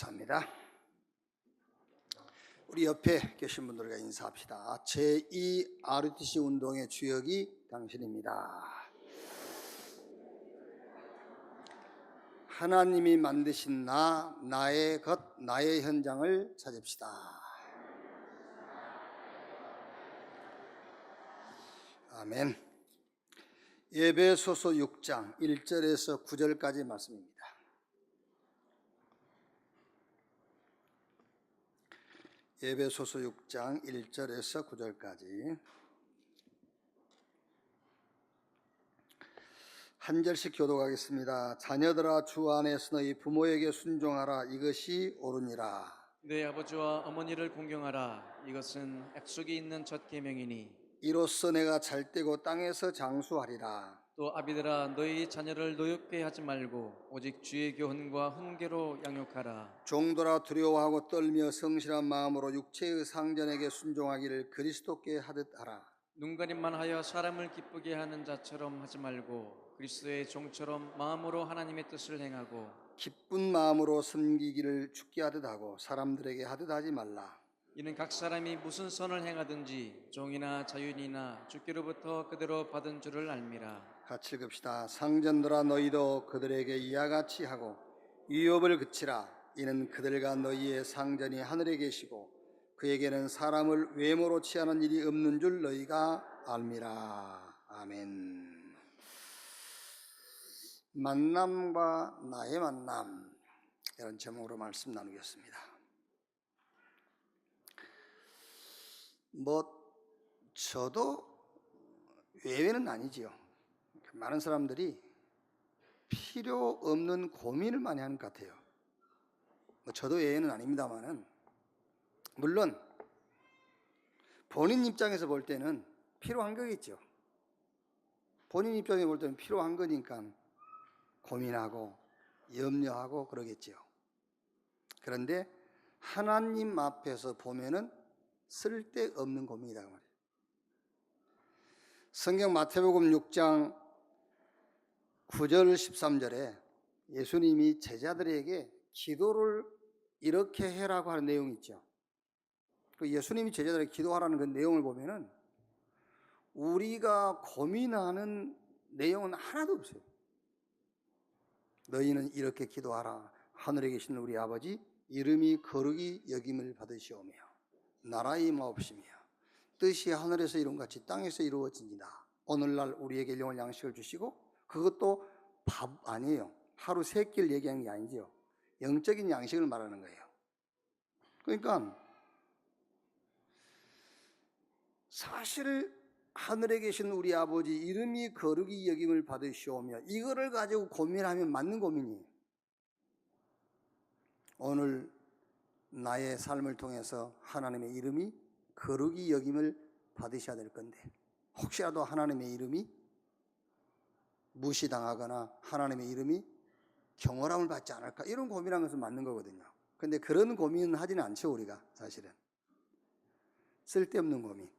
감사합니다. 우리 옆에 계신 분들과 인사합시다. 제2 RUTC 운동의 주역이 당신입니다. 하나님이 만드신 나의 것, 나의 현장을 찾읍시다. 아멘. 에베소서 6장 1절에서 9절까지 말씀입니다. 에베소서 6장 1절에서 9절까지 한 절씩 교독하겠습니다. 자녀들아, 주 안에서 너희 부모에게 순종하라. 이것이 옳으니라. 내 아버지와 어머니를 공경하라. 이것은 약속이 있는 첫 계명이니. 이로써 내가 잘되고 땅에서 장수하리라. 또 아비들아, 너희 자녀를 노엽게 하지 말고 오직 주의 교훈과 훈계로 양육하라. 종들아, 두려워하고 떨며 성실한 마음으로 육체의 상전에게 순종하기를 그리스도께 하듯 하라. 눈가림만 하여 사람을 기쁘게 하는 자처럼 하지 말고 그리스도의 종처럼 마음으로 하나님의 뜻을 행하고 기쁜 마음으로 섬기기를 주께 하듯 하고 사람들에게 하듯 하지 말라. 이는 각 사람이 무슨 선을 행하든지 종이나 자유인이나 주께로부터 그대로 받은 줄을 알미라. 같이 읽읍시다. 상전들아, 너희도 그들에게 이와 같이 하고 유업을 그치라. 이는 그들과 너희의 상전이 하늘에 계시고 그에게는 사람을 외모로 취하는 일이 없는 줄 너희가 알미라. 아멘. 만남과 나의 만남, 이런 제목으로 말씀 나누겠습니다. 저도 외회는 아니지요. 많은 사람들이 필요 없는 고민을 많이 하는 것 같아요. 저도 외회는 아닙니다만은, 물론 본인 입장에서 볼 때는 필요한 거겠죠. 본인 입장에서 볼 때는 필요한 거니까 고민하고 염려하고 그러겠죠. 그런데 하나님 앞에서 보면은 쓸데없는 고민이다 그 말이에요. 성경 마태복음 6장 9절 13절에 예수님이 제자들에게 기도를 이렇게 해라고 하는 내용이 있죠. 그 예수님이 제자들에게 기도하라는 그 내용을 보면은 우리가 고민하는 내용은 하나도 없어요. 너희는 이렇게 기도하라. 하늘에 계신 우리 아버지, 이름이 거룩히 여김을 받으시오며 나라의 임하옵시며 뜻이 하늘에서 이룬 같이 땅에서 이루어지니라. 오늘날 우리에게 일용할 양식을 주시고, 그것도 밥 아니에요. 하루 3끼를 얘기하는 게 아니죠. 영적인 양식을 말하는 거예요. 그러니까 사실 하늘에 계신 우리 아버지, 이름이 거룩히 여김을 받으시오며, 이거를 가지고 고민하면 맞는 고민이에요. 오늘 나의 삶을 통해서 하나님의 이름이 거룩히 여김을 받으셔야 될 건데, 혹시라도 하나님의 이름이 무시당하거나 하나님의 이름이 경홀함을 받지 않을까, 이런 고민하는 것은 맞는 거거든요. 근데 그런 고민은 하지는 않죠. 우리가 사실은 쓸데없는 고민.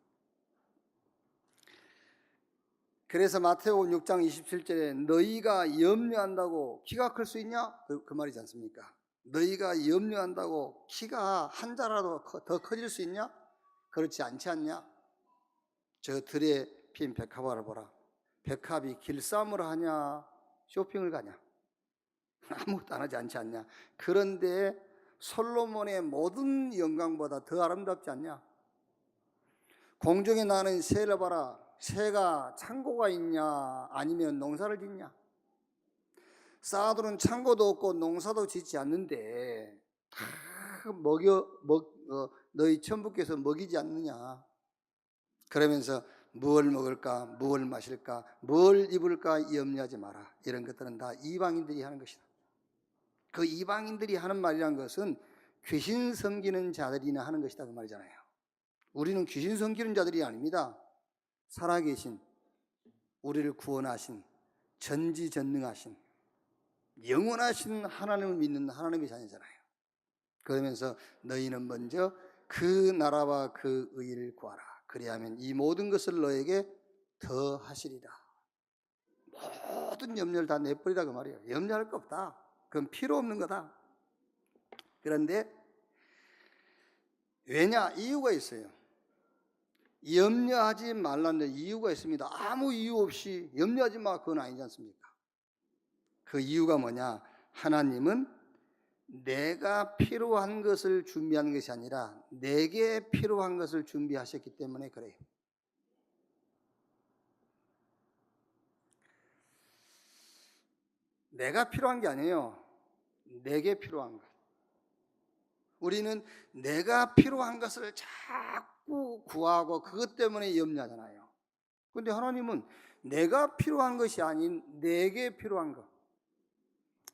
그래서 마태복음 6장 27절에 너희가 염려한다고 키가 클 수 있냐? 그 말이지 않습니까? 너희가 염려한다고 키가 한 자라도 더 커질 수 있냐? 그렇지 않지 않냐? 저 들에 핀 백합화를 보라. 백합이 길쌈을 하냐? 쇼핑을 가냐? 아무것도 안 하지 않지 않냐? 그런데 솔로몬의 모든 영광보다 더 아름답지 않냐? 공중에 나는 새를 봐라. 새가 창고가 있냐? 아니면 농사를 짓냐? 사람들은 창고도 없고 농사도 짓지 않는데 다 너희 천부께서 먹이지 않느냐? 그러면서 무엇을 먹을까, 무엇을 마실까, 뭘 입을까 염려하지 마라. 이런 것들은 다 이방인들이 하는 것이다. 그 이방인들이 하는 말이란 것은 귀신 섬기는 자들이나 하는 것이다 그 말이잖아요. 우리는 귀신 섬기는 자들이 아닙니다. 살아계신, 우리를 구원하신, 전지전능하신, 영원하신 하나님을 믿는 하나님의 자녀잖아요. 그러면서 너희는 먼저 그 나라와 그 의를 구하라. 그리하면 이 모든 것을 너에게 더 하시리라. 모든 염려를 다 내버리라 그 말이에요. 염려할 거 없다. 그건 필요 없는 거다. 그런데 왜냐? 이유가 있어요. 염려하지 말라는 이유가 있습니다. 아무 이유 없이 염려하지 마, 그건 아니지 않습니까? 그 이유가 뭐냐? 하나님은 내가 필요한 것을 준비하는 것이 아니라 내게 필요한 것을 준비하셨기 때문에 그래요. 내가 필요한 게 아니에요. 내게 필요한 것. 우리는 내가 필요한 것을 자꾸 구하고 그것 때문에 염려하잖아요. 그런데 하나님은 내가 필요한 것이 아닌 내게 필요한 것.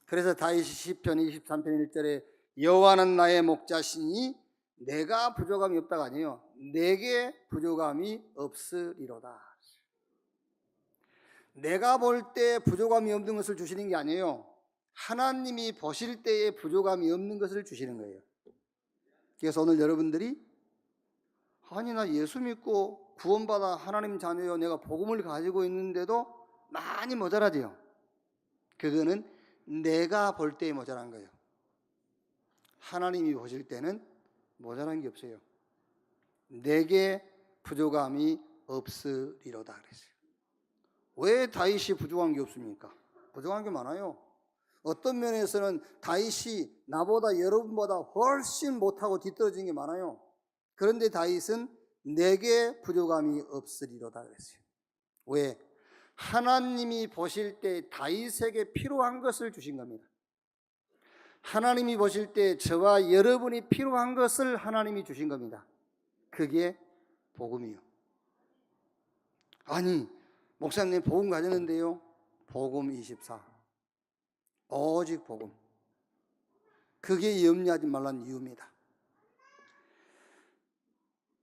그래서 다윗이 시편 23편 1절에 여호와는 나의 목자시니 내가 부족함이 없다가 아니에요. 내게 부족함이 없으리로다. 내가 볼 때 부족함이 없는 것을 주시는 게 아니에요. 하나님이 보실 때에 부족함이 없는 것을 주시는 거예요. 그래서 오늘 여러분들이 아니 나 예수 믿고 구원받아 하나님 자녀요, 내가 복음을 가지고 있는데도 많이 모자라지요. 그거는 내가 볼 때에 모자란 거예요. 하나님이 보실 때는 모자란 게 없어요. 내게 부족함이 없으리로다 그랬어요. 왜 다윗이 부족한 게 없습니까? 부족한 게 많아요. 어떤 면에서는 다윗이 나보다 여러분보다 훨씬 못하고 뒤떨어진 게 많아요. 그런데 다윗은 내게 부족함이 없으리로다 그랬어요. 왜? 하나님이 보실 때 다윗에게 필요한 것을 주신 겁니다. 하나님이 보실 때 저와 여러분이 필요한 것을 하나님이 주신 겁니다. 그게 복음이요. 아니 목사님 복음 가졌는데요. 복음 24. 오직 복음. 그게 염려하지 말라는 이유입니다.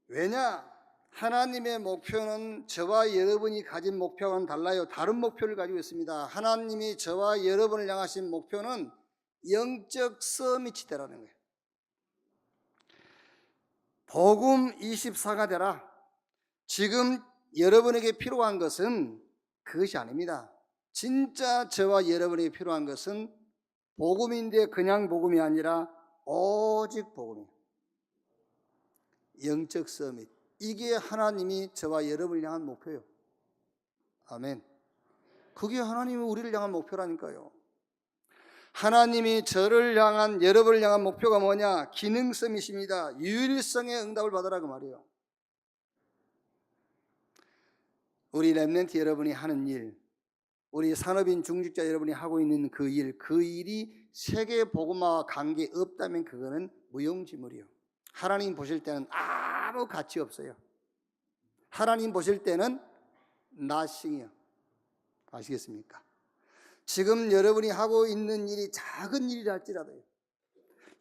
왜냐? 하나님의 목표는 저와 여러분이 가진 목표와는 달라요. 다른 목표를 가지고 있습니다. 하나님이 저와 여러분을 향하신 목표는 영적 서밋이 되라는 거예요. 복음 24가 되라. 지금 여러분에게 필요한 것은 그것이 아닙니다. 진짜 저와 여러분에게 필요한 것은 복음인데 그냥 복음이 아니라 오직 복음이에요. 영적 서밋. 이게 하나님이 저와 여러분을 향한 목표예요. 아멘. 그게 하나님이 우리를 향한 목표라니까요. 하나님이 저를 향한, 여러분을 향한 목표가 뭐냐? 기능 서밋입니다. 유일성의 응답을 받으라 그 말이에요. 우리 렘넌트 여러분이 하는 일, 우리 산업인 중직자 여러분이 하고 있는 그 일이 세계 복음화와 관계 없다면 그거는 무용지물이에요. 하나님 보실 때는 아무 가치 없어요. 하나님 보실 때는 nothing이요. 아시겠습니까? 지금 여러분이 하고 있는 일이 작은 일이라 할지라도요,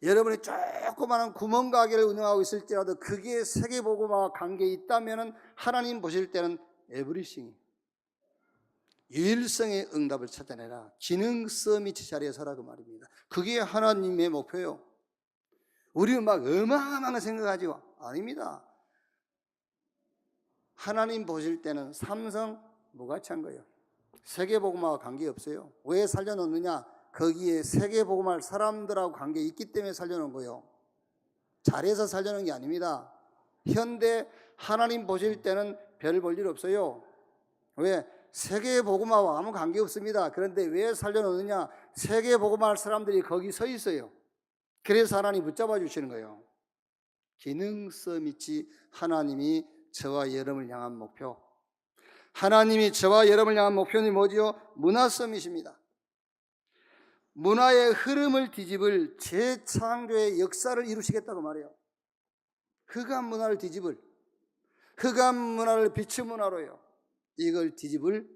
여러분이 조그마한 구멍가게를 운영하고 있을지라도 그게 세계복음화와 관계에 있다면 하나님 보실 때는 에브리싱, 유일성의 응답을 찾아내라. 기능 서밋 자리에 서라 그 말입니다. 그게 하나님의 목표예요. 우리는 막 어마어마한 생각하지요. 아닙니다. 하나님 보실 때는 삼성 무가치한 거예요. 세계복음화와 관계없어요. 왜 살려놓느냐? 거기에 세계복음화할 사람들하고 관계 있기 때문에 살려놓은 거예요. 잘해서 살려놓은 게 아닙니다. 현대 하나님 보실 때는 별 볼 일 없어요. 왜? 세계복음화와 아무 관계 없습니다. 그런데 왜 살려놓느냐? 세계복음화할 사람들이 거기 서 있어요. 그래서 하나님 붙잡아 주시는 거예요. 기능 서밋이 하나님이 저와 여러분을 향한 목표. 하나님이 저와 여러분을 향한 목표는 뭐지요? 문화 서밋입니다. 문화의 흐름을 뒤집을 재창조의 역사를 이루시겠다고 말해요. 흑암 문화를 뒤집을, 흑암 문화를 빛의 문화로요, 이걸 뒤집을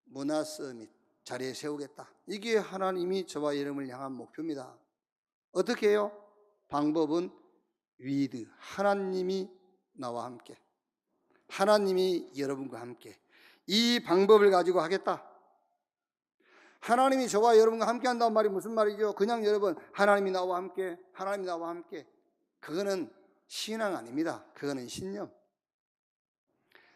문화 서밋 자리에 세우겠다. 이게 하나님이 저와 여러분을 향한 목표입니다. 어떻게 해요? 방법은 with, 하나님이 나와 함께, 하나님이 여러분과 함께, 이 방법을 가지고 하겠다. 하나님이 저와 여러분과 함께 한다는 말이 무슨 말이죠? 그냥 여러분 하나님이 나와 함께, 하나님이 나와 함께, 그거는 신앙 아닙니다. 그거는 신념.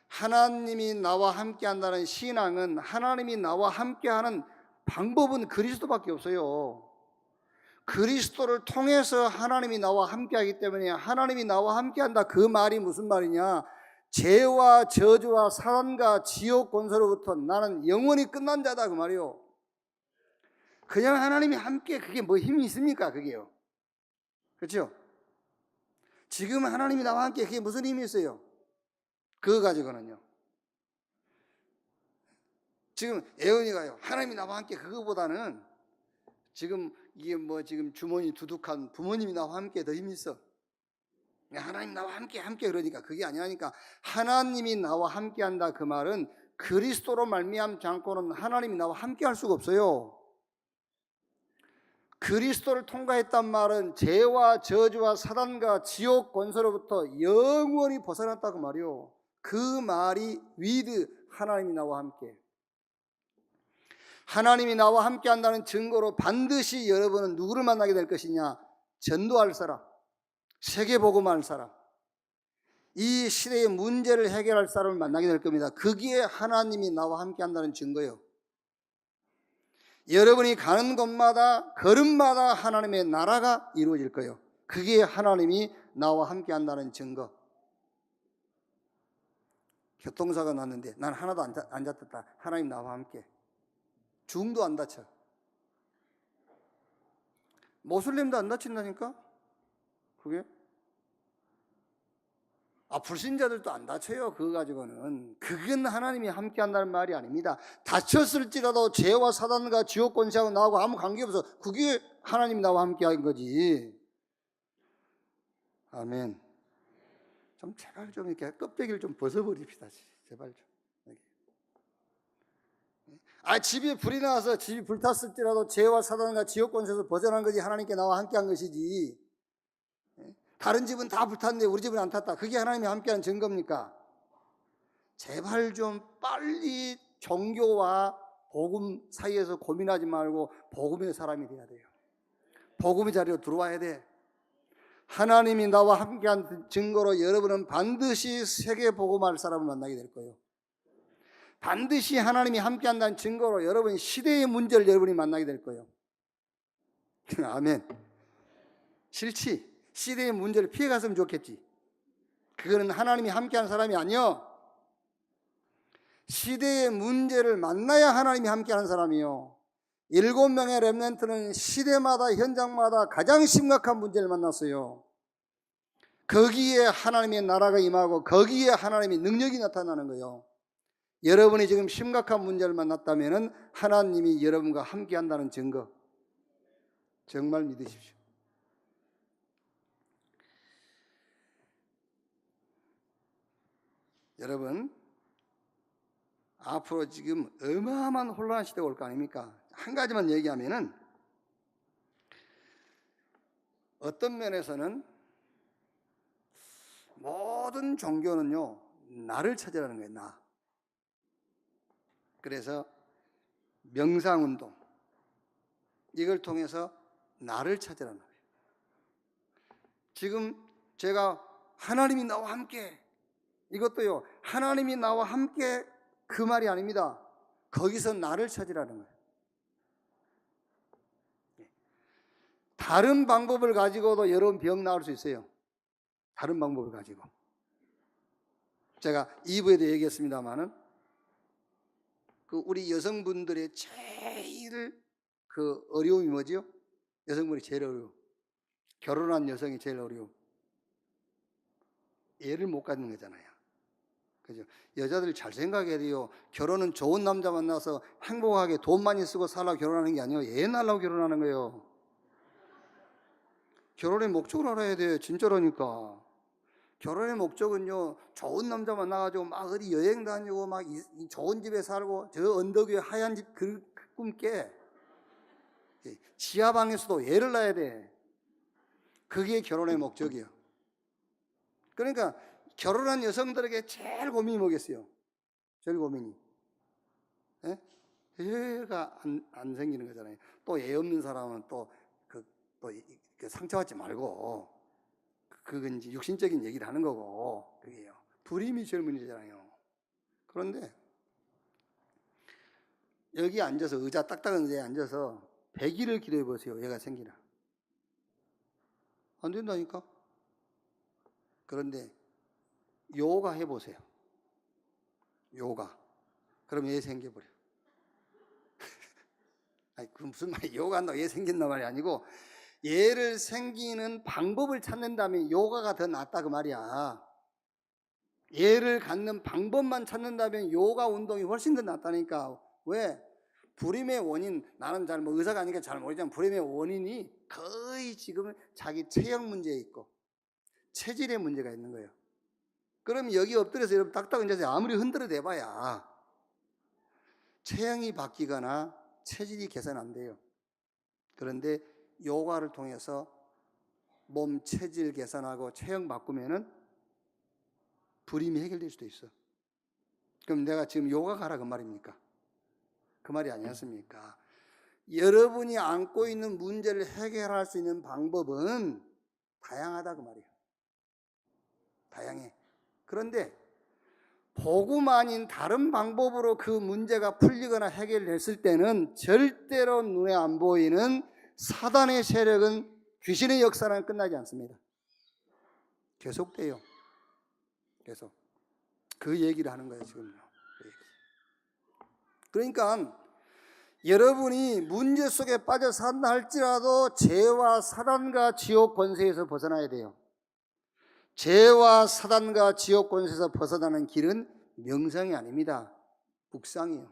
하나님이 나와 함께 한다는 신앙은, 하나님이 나와 함께 하는 방법은 그리스도밖에 없어요. 그리스도를 통해서 하나님이 나와 함께하기 때문에 하나님이 나와 함께한다. 그 말이 무슨 말이냐? 죄와 저주와 사단과 지옥 권세로부터 나는 영원히 끝난 자다 그 말이요. 그냥 하나님이 함께 그게 뭐 힘이 있습니까? 그게요. 그렇죠? 지금 하나님이 나와 함께 그게 무슨 힘이 있어요? 그거 가지고는요. 지금 애언이가요. 하나님이 나와 함께 그거보다는 지금 이게 뭐 지금 주머니 두둑한 부모님이 나와 함께 더 힘이 있어. 하나님 나와 함께 그러니까 그게 아니라니까. 하나님이 나와 함께한다 그 말은 그리스도로 말미암지 않고는 하나님이 나와 함께할 수가 없어요. 그리스도를 통과했단 말은 죄와 저주와 사단과 지옥 권세로부터 영원히 벗어났다고 말이요. 그 말이 with 하나님이 나와 함께. 하나님이 나와 함께 한다는 증거로 반드시 여러분은 누구를 만나게 될 것이냐? 전도할 사람, 세계복음할 사람, 이 시대의 문제를 해결할 사람을 만나게 될 겁니다. 그게 하나님이 나와 함께 한다는 증거예요. 여러분이 가는 곳마다 걸음마다 하나님의 나라가 이루어질 거예요. 그게 하나님이 나와 함께 한다는 증거. 교통사가 났는데 난 하나도 안 다쳤다. 하나님 나와 함께. 중도 안 다쳐. 모슬림도 안 다친다니까? 그게? 불신자들도 안 다쳐요. 그거 가지고는. 그건 하나님이 함께 한다는 말이 아닙니다. 다쳤을지라도 죄와 사단과 지옥 권세하고 나하고 아무 관계없어. 그게 하나님이 나와 함께 한 거지. 아멘. 좀 제발 좀 이렇게 껍데기를 좀 벗어버립시다. 제발 좀. 집에 불이 나와서 집이 불탔을지라도 죄와 사단과 지옥 권세에서 벗어난 거지 하나님께 나와 함께 한 것이지. 다른 집은 다 불탔는데 우리 집은 안 탔다. 그게 하나님이 함께한 증거입니까? 제발 좀 빨리 종교와 복음 사이에서 고민하지 말고 복음의 사람이 돼야 돼요. 복음의 자리로 들어와야 돼. 하나님이 나와 함께한 증거로 여러분은 반드시 세계 복음할 사람을 만나게 될 거예요. 반드시 하나님이 함께한다는 증거로 여러분이 시대의 문제를 여러분이 만나게 될 거예요. 아멘. 싫지? 시대의 문제를 피해갔으면 좋겠지. 그거는 하나님이 함께하는 사람이 아니요. 시대의 문제를 만나야 하나님이 함께하는 사람이요. 7명의 렘넌트는 시대마다 현장마다 가장 심각한 문제를 만났어요. 거기에 하나님의 나라가 임하고 거기에 하나님의 능력이 나타나는 거예요. 여러분이 지금 심각한 문제를 만났다면 하나님이 여러분과 함께한다는 증거. 정말 믿으십시오. 여러분, 앞으로 지금 어마어마한 혼란한 시대가 올 거 아닙니까? 한 가지만 얘기하면은 어떤 면에서는 모든 종교는요 나를 찾으라는 거예요. 나. 그래서 명상운동 이걸 통해서 나를 찾으라는 거예요. 지금 제가 하나님이 나와 함께 이것도요 하나님이 나와 함께 그 말이 아닙니다. 거기서 나를 찾으라는 거예요. 다른 방법을 가지고도 여러분 병 나을 수 있어요. 다른 방법을 가지고. 제가 2부에도 얘기했습니다마는 그 우리 여성분들의 제일 그 어려움이 뭐죠? 여성분이 제일 어려워. 결혼한 여성이 제일 어려워. 애를 못 갖는 거잖아요. 그죠? 여자들 잘 생각해야 돼요. 결혼은 좋은 남자 만나서 행복하게 돈 많이 쓰고 살라고 결혼하는 게 아니에요. 애 낳으려고 결혼하는 거예요. 결혼의 목적을 알아야 돼요. 진짜라니까. 결혼의 목적은요, 좋은 남자 만나가지고 막 어디 여행 다니고 막 이 좋은 집에 살고 저 언덕 위에 하얀 집 그 꿈 깨. 지하방에서도 애를 낳아야 돼. 그게 결혼의 목적이에요. 그러니까 결혼한 여성들에게 제일 고민이 뭐겠어요? 제일 고민이. 예? 애가 안 생기는 거잖아요. 또 애 없는 사람은 또 상처받지 말고, 그건 이제 육신적인 얘기를 하는 거고, 그게요. 불임이 제일 문제잖아요. 그런데, 여기 앉아서, 의자 딱딱한 의자에 앉아서 100일을 기도해 보세요. 얘가 생기나. 안 된다니까. 그런데 요가 해보세요. 요가. 그럼 얘 생겨버려. 아니, 그 무슨 말이야. 요가 한다고 얘 생긴단 말이 아니고, 얘를 생기는 방법을 찾는다면 요가가 더 낫다 그 말이야. 얘를 갖는 방법만 찾는다면 요가 운동이 훨씬 더 낫다니까. 왜? 불임의 원인, 나는 잘 뭐 의사가 아니니까 잘 모르지만 불임의 원인이 거의 지금 자기 체형 문제에 있고 체질의 문제가 있는 거예요. 그럼 여기 엎드려서 여러분 딱딱 앉아서 아무리 흔들어 대봐야 체형이 바뀌거나 체질이 개선 안 돼요. 그런데 요가를 통해서 몸 체질 개선하고 체형 바꾸면은 불임이 해결될 수도 있어. 그럼 내가 지금 요가 가라 그 말입니까? 그 말이 아니었습니까? 여러분이 안고 있는 문제를 해결할 수 있는 방법은 다양하다 그 말이에요. 다양해. 그런데 복음 아닌 다른 방법으로 그 문제가 풀리거나 해결됐을 때는 절대로 눈에 안 보이는 사단의 세력은, 귀신의 역사는 끝나지 않습니다. 계속돼요. 계속. 그 얘기를 하는 거예요 지금요. 그러니까 여러분이 문제 속에 빠져 산다 할지라도 죄와 사단과 지옥 권세에서 벗어나야 돼요. 죄와 사단과 지옥 권세에서 벗어나는 길은 명상이 아닙니다. 묵상이에요.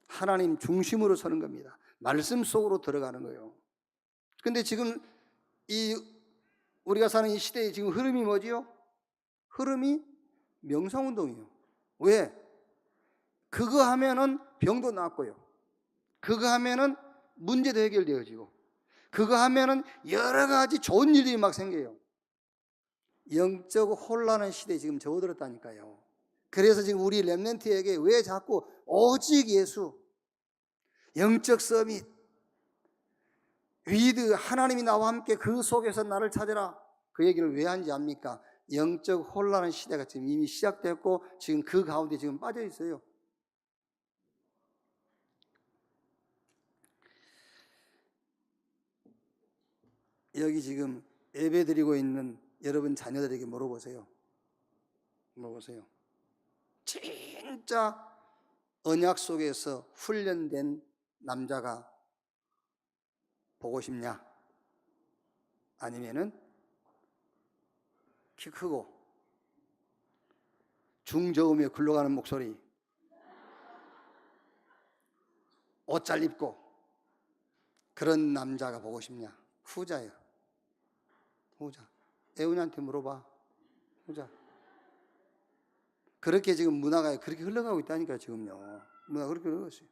하나님 중심으로 서는 겁니다. 말씀 속으로 들어가는 거예요. 근데 지금 우리가 사는 이 시대의 지금 흐름이 뭐지요? 흐름이 명상운동이에요. 왜? 그거 하면은 병도 낫고요. 그거 하면은 문제도 해결되어지고, 그거 하면은 여러 가지 좋은 일이 막 생겨요. 영적 혼란의 시대에 지금 접어들었다니까요. 그래서 지금 우리 렘넌트에게 왜 자꾸 오직 예수, 영적 서밋, 위드, 하나님이 나와 함께 그 속에서 나를 찾으라, 그 얘기를 왜 하는지 압니까? 영적 혼란의 시대가 지금 이미 시작됐고 지금 그 가운데 지금 빠져 있어요. 여기 지금 예배 드리고 있는 여러분 자녀들에게 물어보세요. 물어보세요. 진짜 언약 속에서 훈련된 남자가 보고 싶냐? 아니면은 키 크고 중저음에 굴러가는 목소리, 옷 잘 입고 그런 남자가 보고 싶냐? 후자예요. 후자. 애훈이한테 물어봐. 후자. 그렇게 지금 문화가 그렇게 흘러가고 있다니까 지금요. 문화가 그렇게 흘러갔어요.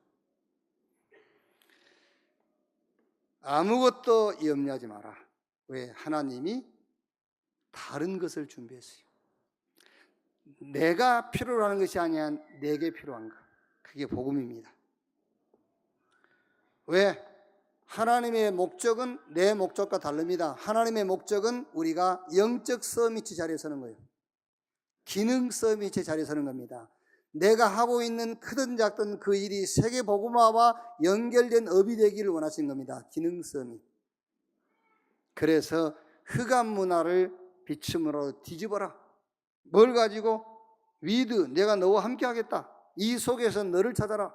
아무것도 염려하지 마라. 왜? 하나님이 다른 것을 준비했어요. 내가 필요로 하는 것이 아니야 내게 필요한 것. 그게 복음입니다. 왜? 하나님의 목적은 내 목적과 다릅니다. 하나님의 목적은 우리가 영적 서밋의 자리에 서는 거예요. 기능 서밋의 자리에 서는 겁니다. 내가 하고 있는 크든 작든 그 일이 세계 복음화와 연결된 업이 되기를 원하시는 겁니다. 기능 서밋. 그래서 흑암 문화를 비춤으로 뒤집어라. 뭘 가지고? 위드, 내가 너와 함께 하겠다. 이 속에서 너를 찾아라.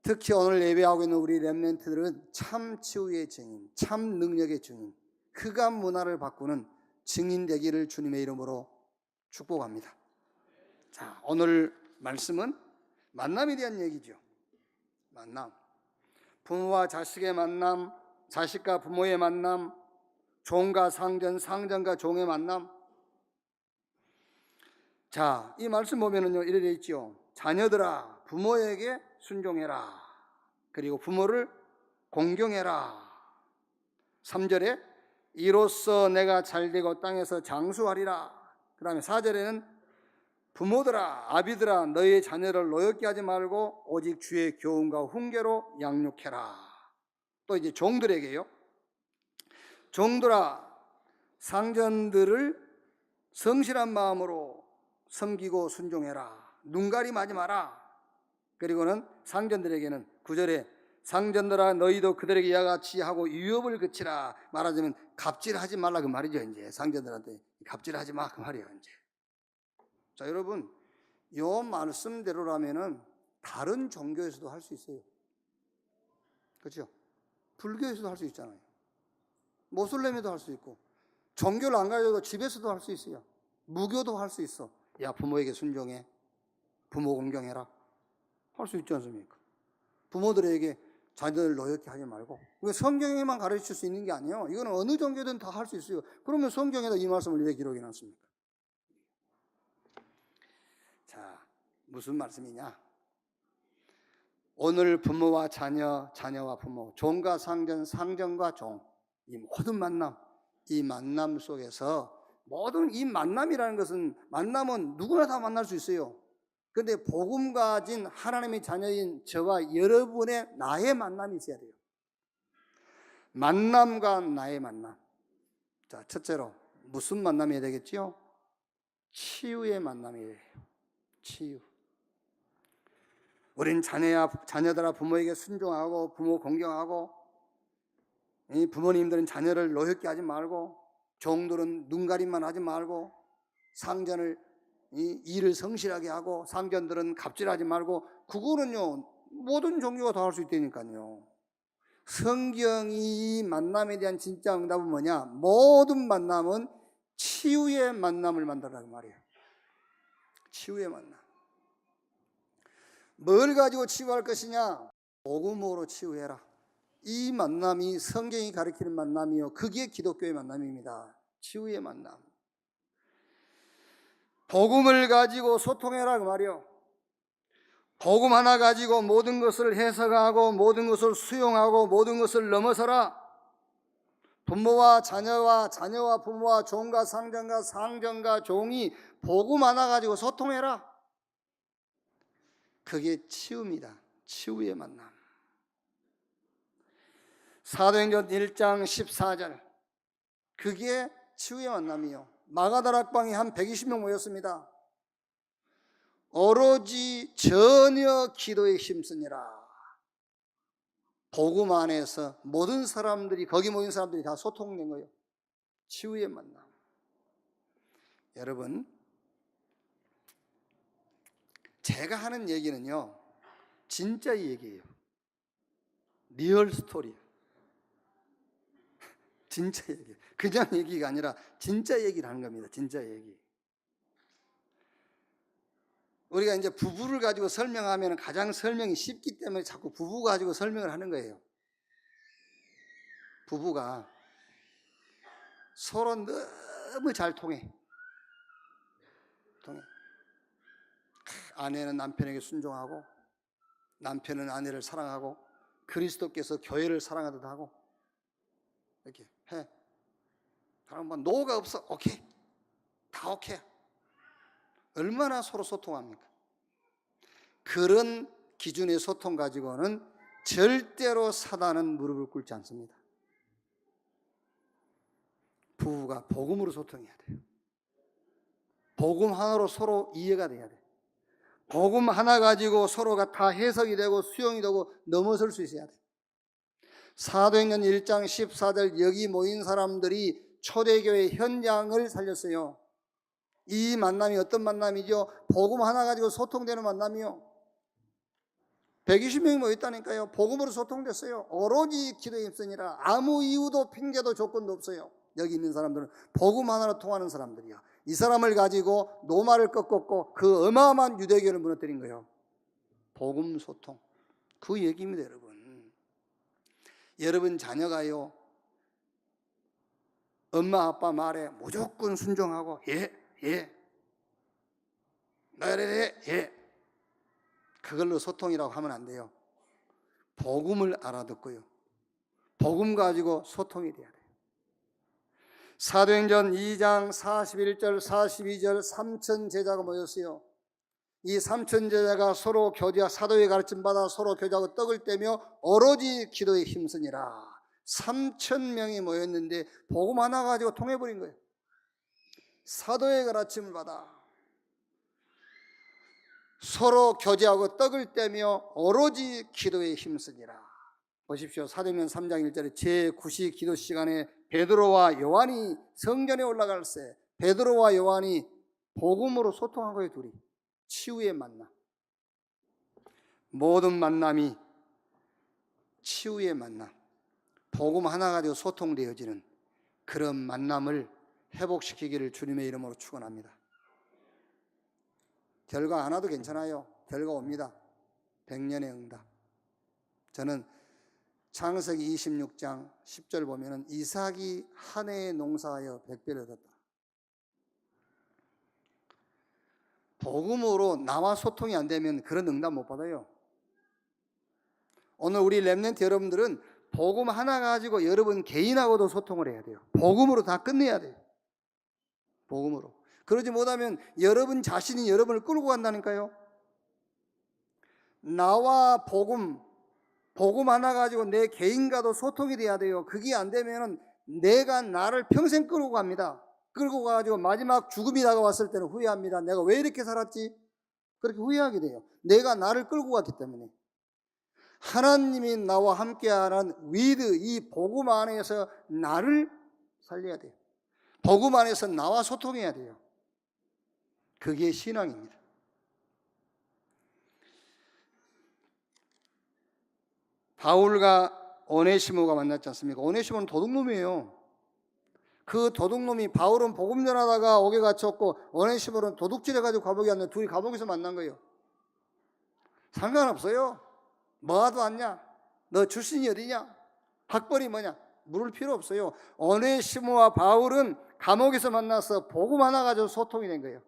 특히 오늘 예배하고 있는 우리 렘넌트들은 참 치유의 증인, 참 능력의 증인, 흑암 문화를 바꾸는 증인 되기를 주님의 이름으로 축복합니다. 자, 오늘 말씀은 만남에 대한 얘기죠. 만남. 부모와 자식의 만남, 자식과 부모의 만남, 종과 상전, 상전과 종의 만남. 자, 이 말씀 보면은요, 이래 되어 있죠. 자녀들아, 부모에게 순종해라. 그리고 부모를 공경해라. 3절에 이로써 내가 잘되고 땅에서 장수하리라. 그 다음에 4절에는 부모들아, 아비들아, 너희 자녀를 노엽게 하지 말고 오직 주의 교훈과 훈계로 양육해라. 또 이제 종들에게요. 종들아, 상전들을 성실한 마음으로 섬기고 순종해라. 눈가림하지 마라. 그리고는 상전들에게는 9절에 상전들아 너희도 그들에게 이와 같이 하고 유업을 그치라. 말하자면 갑질하지 말라 그 말이죠. 이제 상전들한테 갑질하지 마 그 말이에요. 이제 자 여러분 요 말씀대로라면은 다른 종교에서도 할 수 있어요. 그렇죠? 불교에서도 할 수 있잖아요. 모슬렘에도 할 수 있고 종교를 안 가져도 집에서도 할 수 있어요. 무교도 할 수 있어. 야 부모에게 순종해. 부모 공경해라. 할 수 있지 않습니까? 부모들에게 자녀를 노엽게 하지 말고. 이거 성경에만 가르칠 수 있는 게 아니에요. 이거는 어느 종교든 다 할 수 있어요. 그러면 성경에다 이 말씀을 왜 기록해 놨습니까? 자, 무슨 말씀이냐? 오늘 부모와 자녀, 자녀와 부모, 종과 상전, 상전과 종, 이 모든 만남, 이 만남 속에서 모든 이 만남이라는 것은 만남은 누구나 다 만날 수 있어요. 그런데 복음 가진 하나님의 자녀인 저와 여러분의 나의 만남이 있어야 돼요. 만남과 나의 만남. 자, 첫째로 무슨 만남이 되겠지요? 치유의 만남이에요. 치유. 우린 자녀들아 부모에게 순종하고 부모 공경하고 이 부모님들은 자녀를 노엽게 하지 말고 종들은 눈가림만 하지 말고 상전을 일을 성실하게 하고 상전들은 갑질하지 말고 그거는요 모든 종교가 다 할 수 있다니까요. 성경이 만남에 대한 진짜 응답은 뭐냐? 모든 만남은 치유의 만남을 만들라는 말이에요. 치유의 만남. 뭘 가지고 치유할 것이냐? 복음으로 치유해라. 이 만남이 성경이 가리키는 만남이요. 그게 기독교의 만남입니다. 치유의 만남. 복음을 가지고 소통해라 그 말이요. 복음 하나 가지고 모든 것을 해석하고 모든 것을 수용하고 모든 것을 넘어서라. 부모와 자녀와 자녀와 부모와 종과 상전과 상전과 종이 복음 하나 가지고 소통해라. 그게 치유입니다. 치유의 만남. 사도행전 1장 14절 그게 치유의 만남이요. 마가다락방에 한 120명 모였습니다. 오로지 전혀 기도에 힘쓰니라. 복음 안에서 모든 사람들이 거기 모인 사람들이 다 소통된 거예요. 치유의 만남. 여러분 제가 하는 얘기는요 진짜 얘기예요. 리얼 스토리. 진짜 얘기. 그냥 얘기가 아니라 진짜 얘기를 하는 겁니다. 진짜 얘기. 우리가 이제 부부를 가지고 설명하면 가장 설명이 쉽기 때문에 자꾸 부부 가지고 설명을 하는 거예요. 부부가 서로 너무 잘 통해. 아내는 남편에게 순종하고 남편은 아내를 사랑하고 그리스도께서 교회를 사랑하듯 하고 이렇게 해. 그럼 뭐 노가 없어. 오케이. 다 오케이. 얼마나 서로 소통합니까? 그런 기준의 소통 가지고는 절대로 사단은 무릎을 꿇지 않습니다. 부부가 복음으로 소통해야 돼요. 복음 하나로 서로 이해가 돼야 돼요. 복음 하나 가지고 서로가 다 해석이 되고 수용이 되고 넘어설 수 있어야 돼요. 사도행전 1장 14절 여기 모인 사람들이 초대교회 현장을 살렸어요. 이 만남이 어떤 만남이죠? 복음 하나 가지고 소통되는 만남이요. 120명이 모였다니까요. 복음으로 소통됐어요. 오로지 기도에 힘쓰니라. 아무 이유도 핑계도 조건도 없어요. 여기 있는 사람들은 복음 하나로 통하는 사람들이야. 이 사람을 가지고 노마를 꺾었고 그 어마어마한 유대교를 무너뜨린 거예요. 복음 소통. 그 얘기입니다, 여러분. 여러분 자녀가요. 엄마 아빠 말에 무조건 순종하고 예. 나래 예. 그걸로 소통이라고 하면 안 돼요. 복음을 알아듣고요. 복음 가지고 소통이 돼야 돼요. 사도행전 2장 41절 42절 3천 제자가 모였어요. 이 3천 제자가 서로 교제하 사도의 가르침 받아 서로 교제하고 떡을 떼며 오로지 기도에 힘쓰니라. 3천 명이 모였는데 복음 하나 가지고 통해버린 거예요. 사도의 가르침을 받아 서로 교제하고 떡을 떼며 오로지 기도에 힘쓰니라. 보십시오. 사도행전 3장 1절에 제9시 기도 시간에 베드로와 요한이 성전에 올라갈 때 베드로와 요한이 복음으로 소통한 거예요. 둘이 치유의 만남. 모든 만남이 치유의 만남, 복음 하나 가지고 소통되어지는 그런 만남을 회복시키기를 주님의 이름으로 축원합니다. 결과 안 와도 괜찮아요. 결과 옵니다. 100년의 응답. 저는 창세기 26장 10절 보면은 이삭이 한 해에 농사하여 100배를 얻었다. 복음으로 나와 소통이 안 되면 그런 응답 못 받아요. 오늘 우리 렘넌트 여러분들은 복음 하나 가지고 여러분 개인하고도 소통을 해야 돼요. 복음으로 다 끝내야 돼요. 복음으로. 그러지 못하면 여러분 자신이 여러분을 끌고 간다니까요. 나와 복음 하나 가지고 내 개인과도 소통이 돼야 돼요. 그게 안 되면 내가 나를 평생 끌고 갑니다. 끌고 가가지고 마지막 죽음이 다가왔을 때는 후회합니다. 내가 왜 이렇게 살았지? 그렇게 후회하게 돼요. 내가 나를 끌고 갔기 때문에. 하나님이 나와 함께하는 위드, 이 복음 안에서 나를 살려야 돼요. 복음 안에서 나와 소통해야 돼요. 그게 신앙입니다. 바울과 오네시모가 만났지 않습니까? 오네시모는 도둑놈이에요. 그 도둑놈이 바울은 복음 전하다가 옥에 갇혔고 오네시모는 도둑질해가지고 감옥에 왔는데 둘이 감옥에서 만난 거예요. 상관없어요. 뭐하도 않냐? 너 출신이 어디냐? 학벌이 뭐냐? 물을 필요 없어요. 오네시모와 바울은 감옥에서 만나서 복음 하나 가지고 소통이 된 거예요.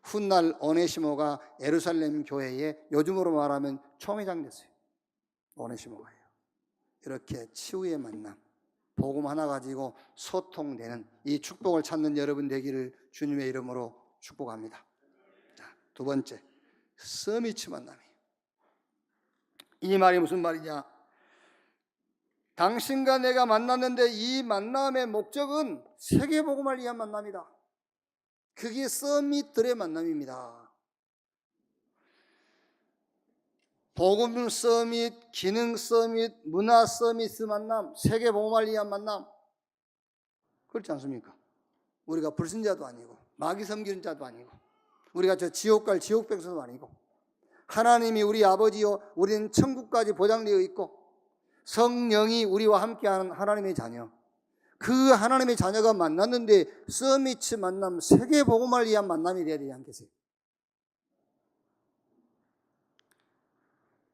훗날 오네시모가 예루살렘 교회에 요즘으로 말하면 총회장 됐어요. 오네시모가요. 이렇게 치유의 만남, 복음 하나 가지고 소통되는 이 축복을 찾는 여러분 되기를 주님의 이름으로 축복합니다. 자, 두 번째, 서미치 만남이에요. 이 말이 무슨 말이냐? 당신과 내가 만났는데 이 만남의 목적은 세계복음을 위한 만남이다. 그게 서밋들의 만남입니다. 복음 서밋, 기능 서밋, 문화 서밋 만남, 세계복음을 위한 만남. 그렇지 않습니까? 우리가 불신자도 아니고 마귀 섬기는 자도 아니고 우리가 저 지옥 갈 지옥 백성도 아니고 하나님이 우리 아버지요 우리는 천국까지 보장되어 있고 성령이 우리와 함께하는 하나님의 자녀, 그 하나님의 자녀가 만났는데 서밋 만남, 세계복음을 위한 만남이 되어야 되지 않겠어요?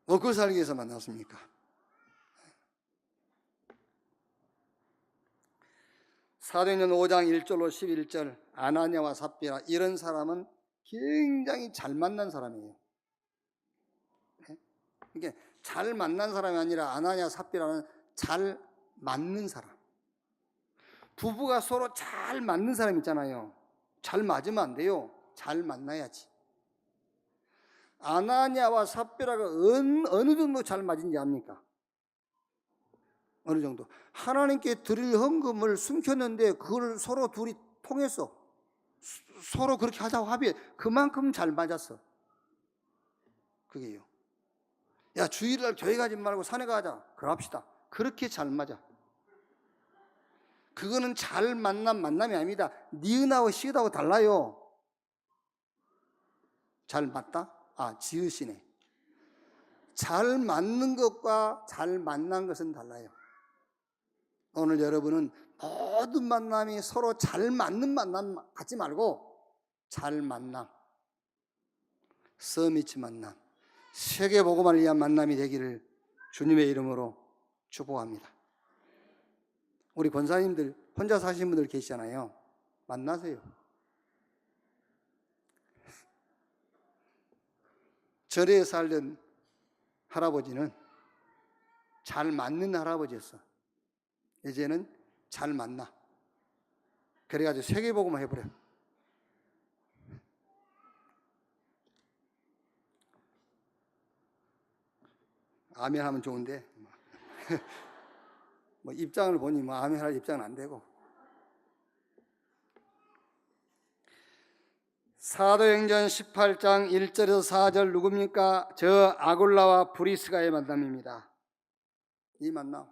먹고 살기 위해서 만났습니까? 사도행전 5장 1절로 11절 아나니아와 삽비라, 이런 사람은 굉장히 잘 만난 사람이에요. 이게 잘 만난 사람이 아니라 아나니아 삽비라는 잘 맞는 사람. 부부가 서로 잘 맞는 사람 있잖아요. 잘 맞으면 안 돼요. 잘 만나야지. 아나니아와 삽비라가 어느 정도 잘 맞은지 압니까? 어느 정도? 하나님께 드릴 헌금을 숨겼는데 그걸 서로 둘이 통했어. 서로 그렇게 하자고 합의해. 그만큼 잘 맞았어. 그게요. 야, 주일날 교회 가지 말고 산에 가자. 그럽시다. 그렇게 잘 맞아. 그거는 잘 만난 만남이 아닙니다. 니은하고 시읒하고 달라요. 잘 맞다? 아, 지으시네. 잘 맞는 것과 잘 만난 것은 달라요. 오늘 여러분은 모든 만남이 서로 잘 맞는 만남 갖지 말고 잘 만남, 서밋 만남, 세계복음을 위한 만남이 되기를 주님의 이름으로 축복합니다. 우리 권사님들 혼자 사시는 분들 계시잖아요. 만나세요. 절에 살던 할아버지는 잘 맞는 할아버지였어. 이제는 잘 만나. 그래가지고 세계복음을 해버려. 아멘 하면 좋은데 뭐 입장을 보니 뭐 아멘 할 입장은 안 되고. 사도행전 18장 1절에서 4절 누굽니까? 저 아굴라와 브리스가의 만남입니다. 이 만남.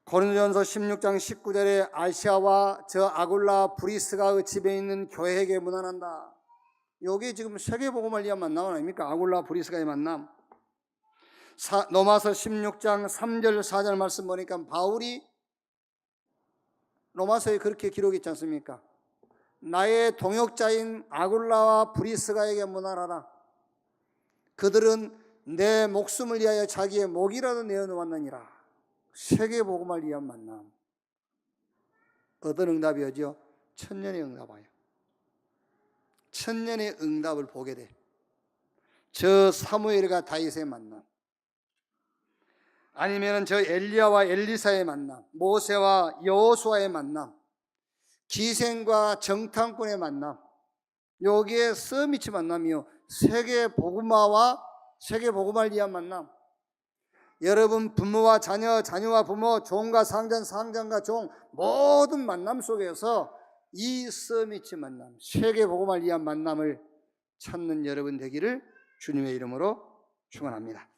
고린도전서 16장 19절에 아시아와 저 아굴라 브리스가 집에 있는 교회에게 문안한다. 여기 지금 세계복음을 위한 만남 아닙니까? 아굴라 브리스가의 만남. 로마서 16장 3절 4절 말씀 보니까 바울이 로마서에 그렇게 기록했지 않습니까? 나의 동역자인 아굴라와 브리스가에게 문안하라. 그들은 내 목숨을 위하여 자기의 목이라도 내어놓았느니라. 세계복음을 위한 만남. 어떤 응답이었죠? 천년의 응답이에요. 천년의 응답을 보게 돼. 저 사무엘과 다윗의 만남, 아니면 저 엘리야와 엘리사의 만남, 모세와 여호수아의 만남, 기생과 정탐꾼의 만남, 여기에 서미치 만남이요, 세계복음화와 세계복음을 위한 만남. 여러분 부모와 자녀, 자녀와 부모, 종과 상전, 상전과 종 모든 만남 속에서 이 서미치 만남, 세계복음을 위한 만남을 찾는 여러분 되기를 주님의 이름으로 축원합니다.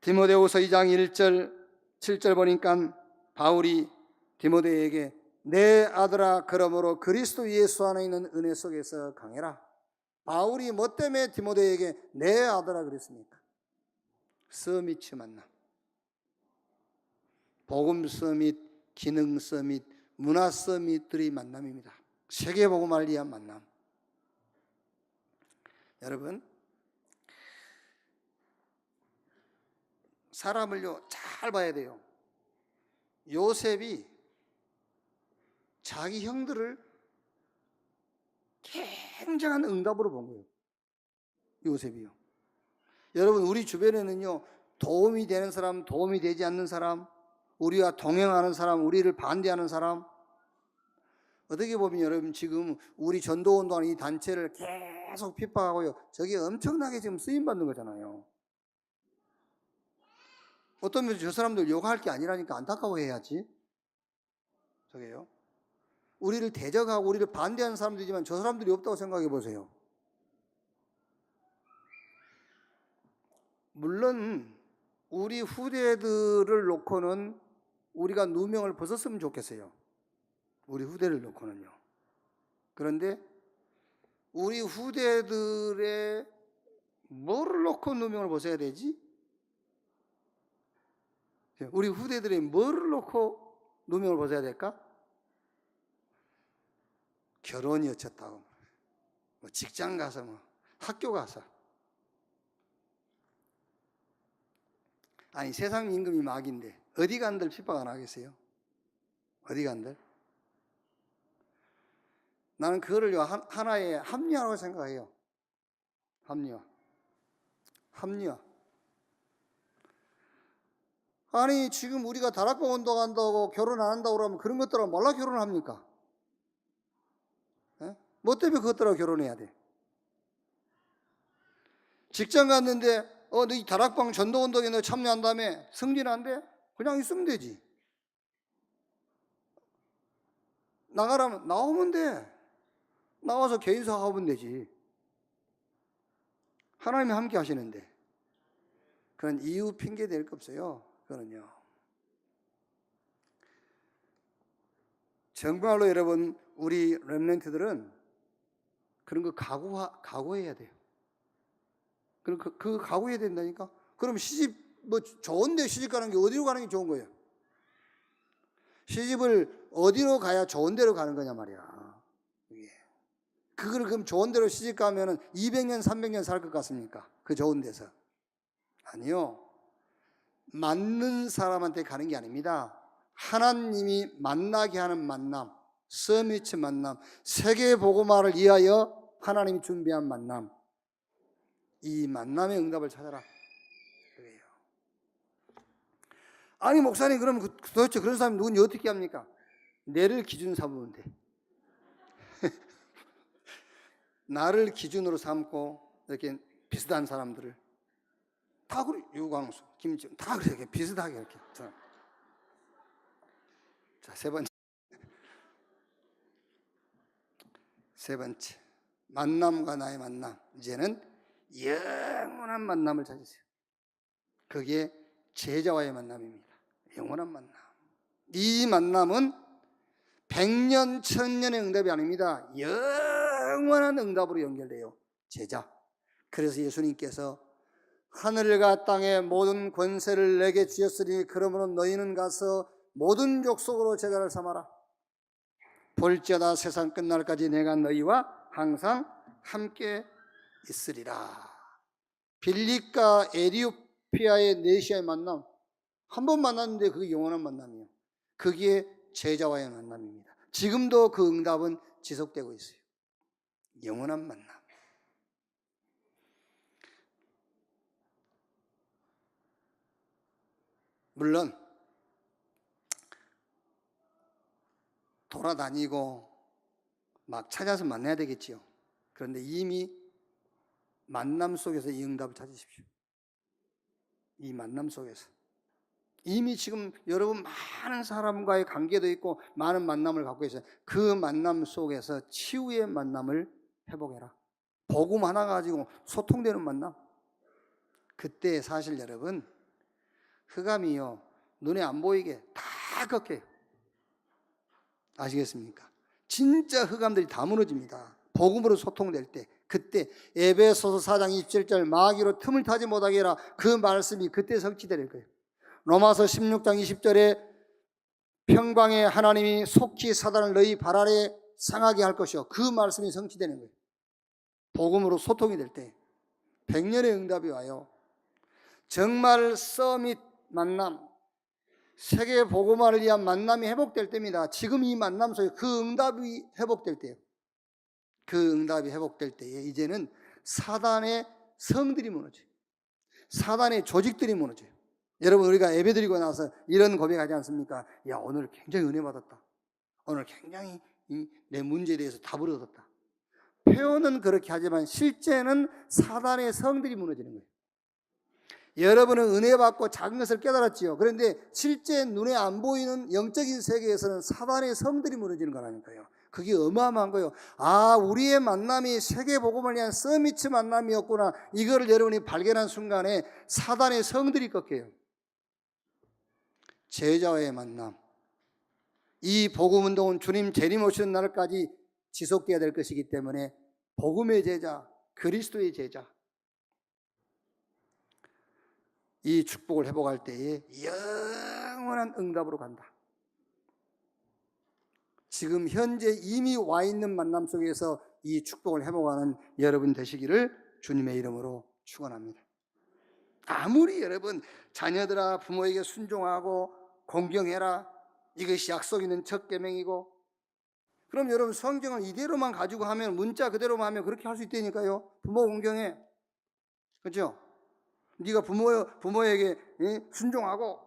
디모데후서 2장 1절 7절 보니까 바울이 디모데에게 내 아들아 그러므로 그리스도 예수 안에 있는 은혜 속에서 강해라. 바울이 뭐 때문에 디모데에게 내 아들아 그랬습니까? 서밋 만남. 복음 서밋, 기능 서밋, 문화 서밋들의 만남입니다. 세계복음을 위한 만남. 여러분, 사람을요 잘 봐야 돼요. 요셉이 자기 형들을 굉장한 응답으로 본 거예요. 요셉이요. 여러분, 우리 주변에는요 도움이 되는 사람, 도움이 되지 않는 사람, 우리와 동행하는 사람, 우리를 반대하는 사람. 어떻게 보면 여러분 지금 우리 전도운동하는 이 단체를 계속 핍박하고요, 저게 엄청나게 지금 쓰임받는 거잖아요. 어떤 면에서 저 사람들 욕할 게 아니라니까 안타까워해야지. 저게요. 우리를 대적하고 우리를 반대하는 사람들이지만 저 사람들이 없다고 생각해 보세요. 물론 우리 후대들을 놓고는 우리가 누명을 벗었으면 좋겠어요. 우리 후대를 놓고는요. 그런데 우리 후대들의 뭐를 놓고 누명을 벗어야 되지? 우리 후대들이 뭐를 놓고 누명을 벗어야 될까? 결혼이 어쨌다고, 뭐 직장 가서, 뭐 학교 가서. 아니 세상 임금이 막인데 어디 간들 핍박 안 하겠어요? 어디 간들? 나는 그거를 하나의 합리화라고 생각해요. 합리화. 아니 지금 우리가 다락방 운동한다고 결혼 안 한다고 그러면 그런 것들하고 몰라 결혼을 합니까? 뭐 때문에 그것들하고 결혼해야 돼? 직장 갔는데 너 이 다락방 전도운동에 너 참여한다며 승진한대? 그냥 있으면 되지. 나가라면 나오면 돼. 나와서 개인사 하면 되지. 하나님이 함께 하시는데 그런 이유 핑계 댈 거 없어요. 그거는요. 정말로 여러분 우리 렘넌트들은 그런 거 각오해야 돼요. 그 각오해야 된다니까. 그럼 시집 뭐 좋은데 시집 가는 게 어디로 가는 게 좋은 거예요? 시집을 어디로 가야 좋은 데로 가는 거냐 말이야. 그걸 그럼 좋은 데로 시집 가면은 200년 300년 살 것 같습니까? 그 좋은 데서. 아니요. 맞는 사람한테 가는 게 아닙니다. 하나님이 만나게 하는 만남, 서밋 만남, 세계 복음화를 위하여 하나님이 준비한 만남. 이 만남의 응답을 찾아라. 그래요. 아니 목사님 그러면 도대체 그런 사람이 누군지 어떻게 합니까? 내를 기준 삼으면 돼. 나를 기준으로 삼고 이렇게 비슷한 사람들을 다 그래. 유광수, 김지영 다 그렇게 비슷하게 이렇게. 자, 세 번째 만남과 나의 만남. 이제는 영원한 만남을 찾으세요. 그게 제자와의 만남입니다. 영원한 만남. 이 만남은 100년, 1000년의 응답이 아닙니다. 영원한 응답으로 연결돼요. 제자. 그래서 예수님께서 하늘과 땅의 모든 권세를 내게 주셨으니 그러므로 너희는 가서 모든 족속으로 제자를 삼아라. 볼지어다 세상 끝날까지 내가 너희와 항상 함께 있으리라. 빌립과 에티오피아의 네시아의 만남, 한 번 만났는데 그게 영원한 만남이에요. 그게 제자와의 만남입니다. 지금도 그 응답은 지속되고 있어요. 영원한 만남. 물론 돌아다니고 막 찾아서 만나야 되겠지요. 그런데 이미 만남 속에서 이 응답을 찾으십시오. 이 만남 속에서 이미 지금 여러분 많은 사람과의 관계도 있고 많은 만남을 갖고 있어요. 그 만남 속에서 치유의 만남을 회복해라. 복음 하나 가지고 소통되는 만남. 그때 사실 여러분 흑암이요 눈에 안 보이게 다 꺾여요. 아시겠습니까? 진짜 흑암들이 다 무너집니다. 복음으로 소통될 때, 그때 에베소서 4장 27절 마귀로 틈을 타지 못하게 해라, 그 말씀이 그때 성취될 거예요. 로마서 16장 20절에 평강의 하나님이 속히 사단을 너희 발 아래 상하게 할 것이요, 그 말씀이 성취되는 거예요. 복음으로 소통이 될 때 100년의 응답이 와요. 정말 서밋 만남, 세계 복음화를 위한 만남이 회복될 때입니다. 지금 이 만남 속에 그 응답이 회복될 때예요. 그 응답이 회복될 때에 이제는 사단의 성들이 무너져요. 사단의 조직들이 무너져요. 여러분, 우리가 예배드리고 나서 이런 고백하지 않습니까? 야, 오늘 굉장히 은혜 받았다. 오늘 굉장히 내 문제에 대해서 답을 얻었다. 표현은 그렇게 하지만 실제는 사단의 성들이 무너지는 거예요. 여러분은 은혜 받고 작은 것을 깨달았지요. 그런데 실제 눈에 안 보이는 영적인 세계에서는 사단의 성들이 무너지는 거라니까요. 그게 어마어마한 거예요. 아, 우리의 만남이 세계 복음을 위한 서미트 만남이었구나. 이거를 여러분이 발견한 순간에 사단의 성들이 꺾여요. 제자와의 만남. 이 복음 운동은 주님 재림 오시는 날까지 지속돼야 될 것이기 때문에 복음의 제자, 그리스도의 제자, 이 축복을 회복할 때에 영원한 응답으로 간다. 지금 현재 이미 와 있는 만남 속에서 이 축복을 회복하는 여러분 되시기를 주님의 이름으로 축원합니다. 아무리 여러분 자녀들아 부모에게 순종하고 공경해라, 이것이 약속 있는 첫 계명이고, 그럼 여러분 성경을 이대로만 가지고 하면, 문자 그대로만 하면 그렇게 할 수 있다니까요. 부모 공경해, 그렇죠? 네가 부모에게 순종하고,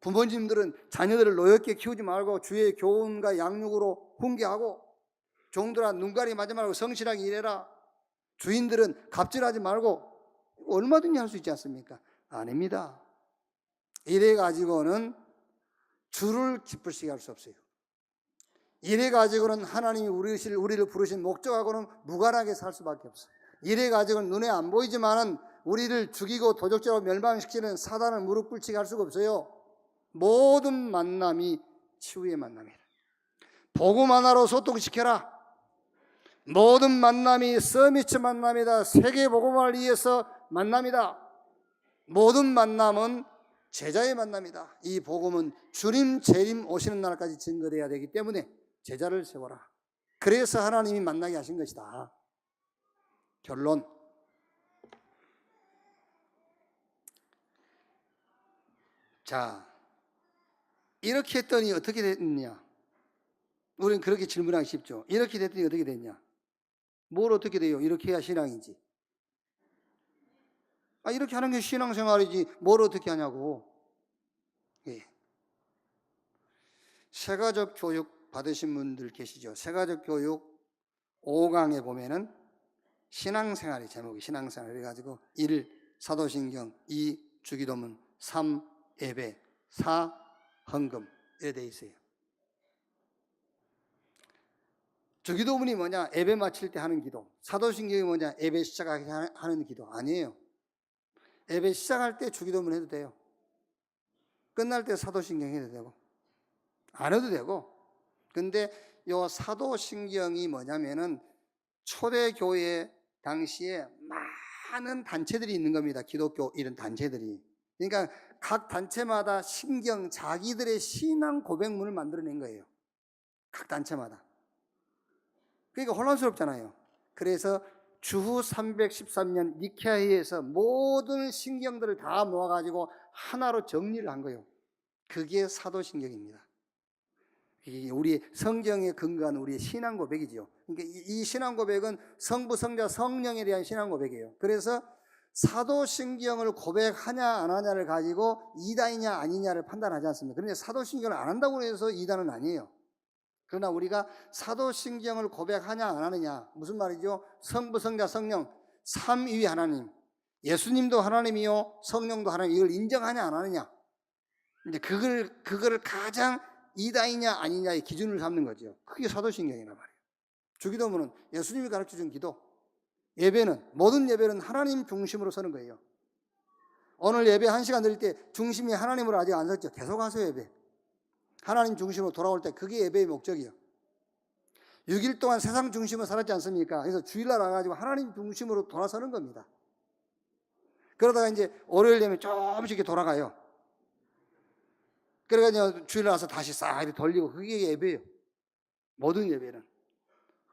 부모님들은 자녀들을 노엽게 키우지 말고 주의 교훈과 양육으로 훈계하고, 종들아 눈 가리지 말고 성실하게 일해라, 주인들은 갑질하지 말고, 얼마든지 할 수 있지 않습니까? 아닙니다. 이래 가지고는 주를 기쁘시게 할 수 없어요. 이래 가지고는 하나님이 우리를 부르신 목적하고는 무관하게 살 수밖에 없어요. 이래 가지고는 눈에 안 보이지만은 우리를 죽이고 도적질하고 멸망시키는 사단을 무릎 꿇히게 할 수가 없어요. 모든 만남이 치유의 만남이다. 복음 하나로 소통시켜라. 모든 만남이 서미트 만남이다. 세계 복음을 위해서 만남이다. 모든 만남은 제자의 만남이다. 이 복음은 주님 재림 오시는 날까지 증거되어야 되기 때문에 제자를 세워라. 그래서 하나님이 만나게 하신 것이다. 결론. 자, 이렇게 했더니 어떻게 됐느냐? 우리는 그렇게 질문하기 쉽죠. 이렇게 됐더니 어떻게 됐냐? 뭘 어떻게 돼요? 이렇게 해야 신앙이지. 아, 이렇게 하는 게 신앙생활이지 뭘 어떻게 하냐고. 예. 세가적 교육 받으신 분들 계시죠? 세가적 교육 5강에 보면은 신앙생활이 제목이 신앙생활 그래가지고 1. 사도신경, 2. 주기도문, 3. 예배, 4. 헌금 이렇게 돼 있어요. 주기도문이 뭐냐? 예배 마칠 때 하는 기도. 사도신경이 뭐냐? 예배 시작하기 하는 기도 아니에요. 예배 시작할 때 주기도문 해도 돼요. 끝날 때 사도신경 해도 되고 안 해도 되고. 근데 요 사도신경이 뭐냐면은 초대교회 당시에 많은 단체들이 있는 겁니다. 기독교 이런 단체들이. 그러니까 각 단체마다 신경, 자기들의 신앙 고백문을 만들어낸 거예요. 각 단체마다. 그러니까 혼란스럽잖아요. 그래서 주후 313년 니케아회의에서 모든 신경들을 다 모아가지고 하나로 정리를 한 거예요. 그게 사도신경입니다. 이게 우리 성경에 근거한 우리의 신앙 고백이죠. 그러니까 이 신앙 고백은 성부, 성자, 성령에 대한 신앙 고백이에요. 그래서 사도신경을 고백하냐 안 하냐를 가지고 이단이냐 아니냐를 판단하지 않습니다. 그런데 사도신경을 안 한다고 해서 이단은 아니에요. 그러나 우리가 사도신경을 고백하냐 안 하느냐, 무슨 말이죠? 성부, 성자, 성령 삼위의 하나님, 예수님도 하나님이요 성령도 하나님, 이걸 인정하냐 안 하느냐, 이제 그걸 가장 이단이냐 아니냐의 기준을 삼는 거죠. 그게 사도신경이란 말이에요. 주기도문은 예수님이 가르쳐준 기도, 예배는, 모든 예배는 하나님 중심으로 서는 거예요. 오늘 예배 1시간 드릴 때 중심이 하나님으로 아직 안 섰죠. 계속 하세요. 예배 하나님 중심으로 돌아올 때 그게 예배의 목적이에요. 6일 동안 세상 중심으로 살았지 않습니까? 그래서 주일날 와가지고 하나님 중심으로 돌아서는 겁니다. 그러다가 이제 월요일 되면 조금씩 이렇게 돌아가요. 그래가지고 주일날 와서 다시 싹 이렇게 돌리고, 그게 예배예요. 모든 예배는.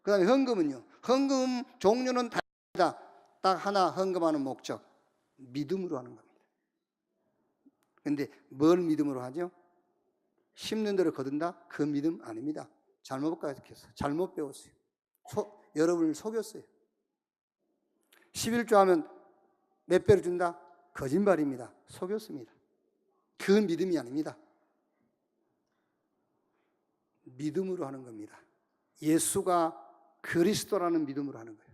그 다음에 헌금은요. 헌금 종류는 다르다. 딱 하나 헌금하는 목적, 믿음으로 하는 겁니다. 근데 뭘 믿음으로 하죠? 심는 대로 거둔다? 그 믿음 아닙니다. 잘못 가르쳤어요. 잘못 배웠어요. 여러분을 속였어요. 11조 하면 몇 배로 준다? 거짓말입니다. 속였습니다. 그 믿음이 아닙니다. 믿음으로 하는 겁니다. 예수가 그리스도라는 믿음으로 하는 거예요.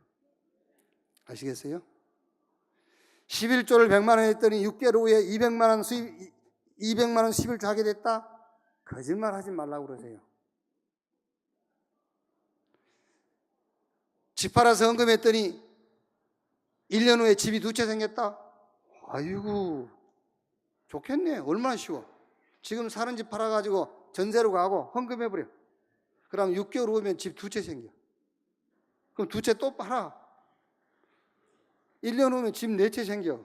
아시겠어요? 11조를 100만 원 했더니 6개월 후에 200만 원 11조 하게 됐다? 거짓말 하지 말라고 그러세요. 집 팔아서 헌금했더니 1년 후에 집이 2채 생겼다? 아이고, 좋겠네. 얼마나 쉬워. 지금 사는 집 팔아가지고 전세로 가고 헌금해버려. 그럼 6개월 후면 집 2채 생겨. 그럼 2채 또 팔아. 1년 후면 집 4채 생겨.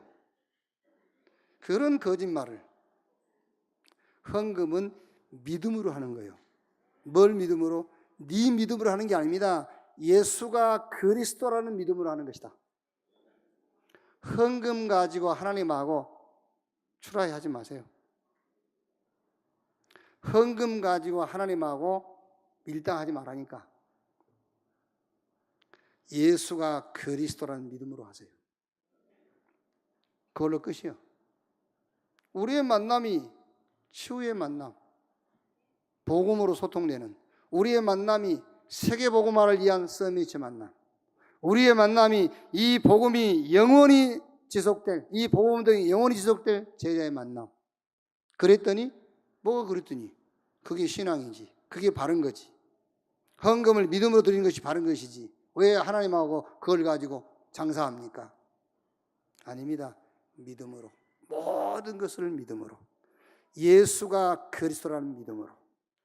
그런 거짓말을. 헌금은 믿음으로 하는 거예요. 뭘 믿음으로? 네 믿음으로 하는 게 아닙니다. 예수가 그리스도라는 믿음으로 하는 것이다. 헌금 가지고 하나님하고 추라이 하지 마세요. 헌금 가지고 하나님하고 밀당하지 말라니까. 예수가 그리스도라는 믿음으로 하세요. 그걸로 끝이요. 우리의 만남이 치유의 만남, 복음으로 소통되는 우리의 만남이 세계복음화를 위한 서밋의 만남, 우리의 만남이 이 복음이 영원히 지속될, 이 복음 등이 영원히 지속될 제자의 만남. 그랬더니 뭐가 그랬더니 그게 신앙이지. 그게 바른 거지. 헌금을 믿음으로 드리는 것이 바른 것이지. 왜 하나님하고 그걸 가지고 장사합니까? 아닙니다. 믿음으로. 모든 것을 믿음으로. 예수가 그리스도라는 믿음으로.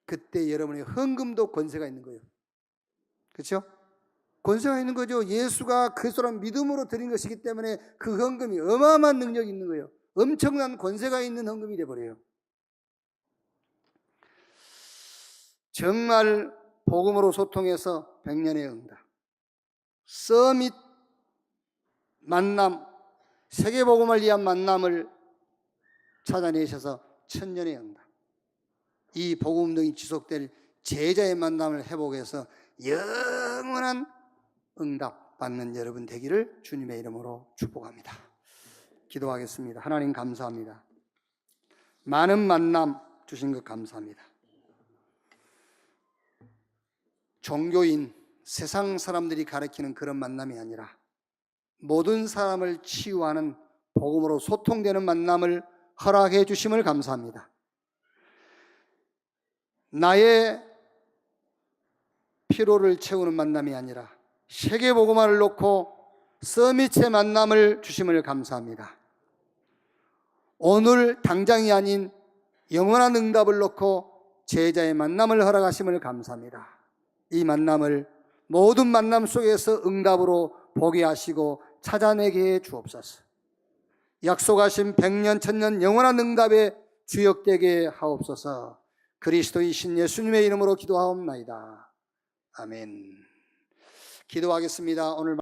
그때 여러분의 헌금도 권세가 있는 거예요. 그렇죠? 권세가 있는 거죠. 예수가 그리스도라는 믿음으로 드린 것이기 때문에 그 헌금이 어마어마한 능력이 있는 거예요. 엄청난 권세가 있는 헌금이 되어버려요. 정말 복음으로 소통해서 100년의 응답, 서밋 만남, 세계복음을 위한 만남을 찾아내셔서 1000년의 응답, 이 복음 등이 지속될 제자의 만남을 회복해서 영원한 응답 받는 여러분 되기를 주님의 이름으로 축복합니다. 기도하겠습니다. 하나님 감사합니다. 많은 만남 주신 것 감사합니다. 종교인, 세상 사람들이 가르치는 그런 만남이 아니라 모든 사람을 치유하는 복음으로 소통되는 만남을 허락해 주심을 감사합니다. 나의 피로를 채우는 만남이 아니라 세계복음화를 놓고 서밋의 만남을 주심을 감사합니다. 오늘 당장이 아닌 영원한 응답을 놓고 제자의 만남을 허락하심을 감사합니다. 이 만남을 모든 만남 속에서 응답으로 보게 하시고 찾아내게 해 주옵소서. 약속하신 100년, 1000년 영원한 응답에 주역되게 하옵소서. 그리스도의 신 예수님의 이름으로 기도하옵나이다. 아멘. 기도하겠습니다. 오늘